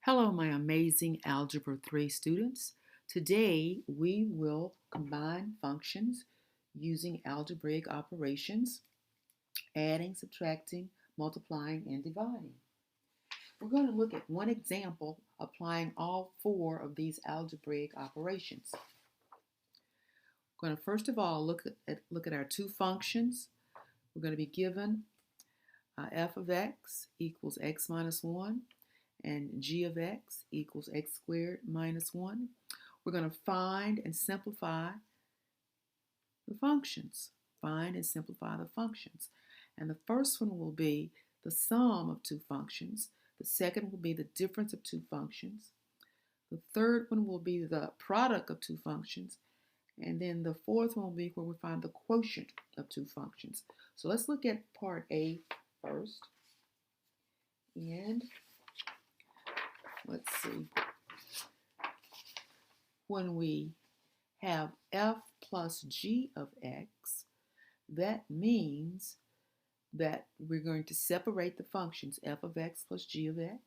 Hello, my amazing Algebra 3 students. Today we will combine functions using algebraic operations, adding, subtracting, multiplying, and dividing. We're going to look at one example applying all four of these algebraic operations. We're going to first of all look at our two functions. We're going to be given f of x equals x minus 1 and g of x equals x squared minus 1. We're going to find and simplify the functions. Find and simplify the functions. And the first one will be the sum of two functions. The second will be the difference of two functions. The third one will be the product of two functions. And then the fourth one will be where we find the quotient of two functions. So let's look at part A first. And let's see. When we have f plus g of x, that means that we're going to separate the functions f of x plus g of x.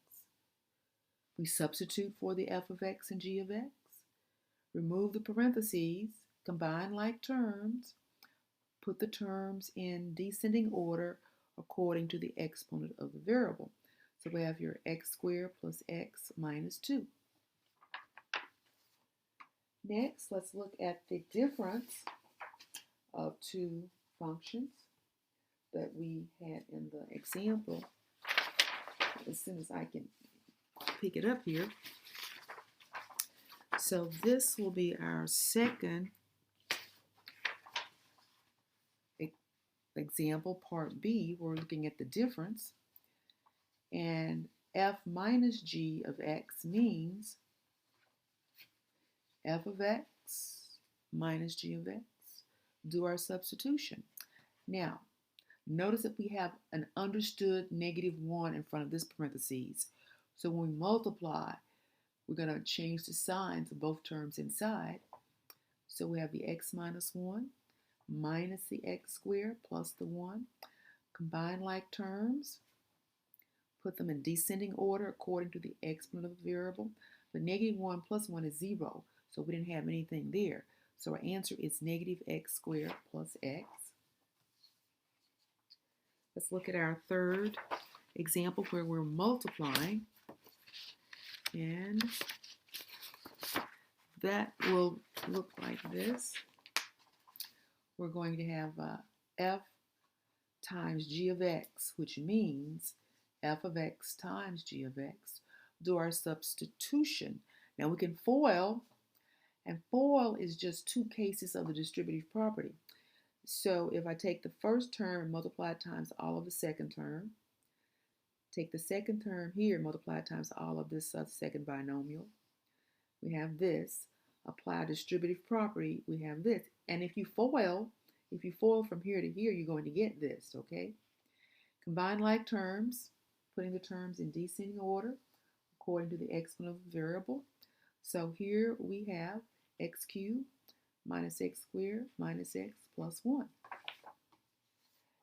We substitute for the f of x and g of x. Remove the parentheses, combine like terms, put the terms in descending order according to the exponent of the variable. So we have your x squared plus x minus 2. Next, let's look at the difference of two functions that we had in the example. As soon as I can pick it up here. So this will be our second example, part B. We're looking at the difference. And f minus g of x means f of x minus g of x. Do our substitution. Now, notice that we have an understood -1 in front of this parentheses. So when we multiply, we're going to change the signs of both terms inside. So we have the x minus 1 minus the x squared plus the 1. Combine like terms. Put them in descending order according to the exponent of the variable. The -1 plus 1 is 0, so we didn't have anything there. So our answer is -x squared plus x. Let's look at our third example where we're multiplying. And that will look like this. We're going to have f times g of x, which means f of x times g of x. Do our substitution. Now we can FOIL, and FOIL is just two cases of the distributive property. So if I take the first term and multiply it times all of the second term, take the second term here and multiply it times all of this second binomial, we have this. Apply distributive property, we have this. And if you FOIL from here to here, you're going to get this, okay? Combine like terms, putting the terms in descending order according to the exponent of the variable. So here we have x cubed minus x squared minus x plus 1.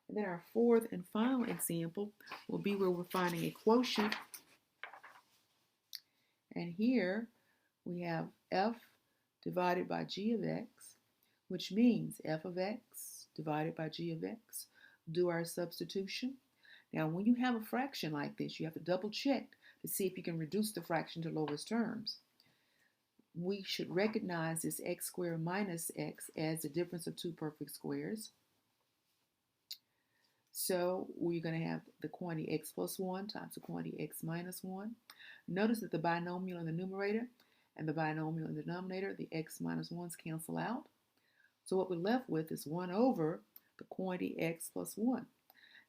And then our fourth and final example will be where we're finding a quotient. And here we have f divided by g of x, which means f of x divided by g of x. Do our substitution. Now, when you have a fraction like this, you have to double check to see if you can reduce the fraction to lowest terms. We should recognize this x squared minus x as the difference of two perfect squares. So we're going to have the quantity x plus 1 times the quantity x minus 1. Notice that the binomial in the numerator and the binomial in the denominator, the x minus 1's cancel out. So what we're left with is 1 over the quantity x plus 1.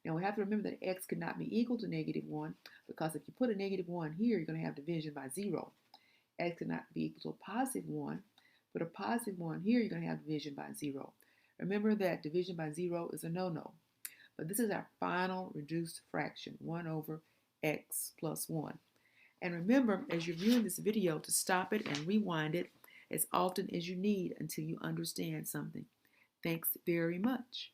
Now we have to remember that x cannot be equal to -1 because if you put a -1 here, you're going to have division by 0. X cannot be equal to a positive 1, but a positive 1 here, you're going to have division by 0. Remember that division by 0 is a no-no. But this is our final reduced fraction, 1 over x plus 1. And remember, as you're viewing this video, to stop it and rewind it as often as you need until you understand something. Thanks very much.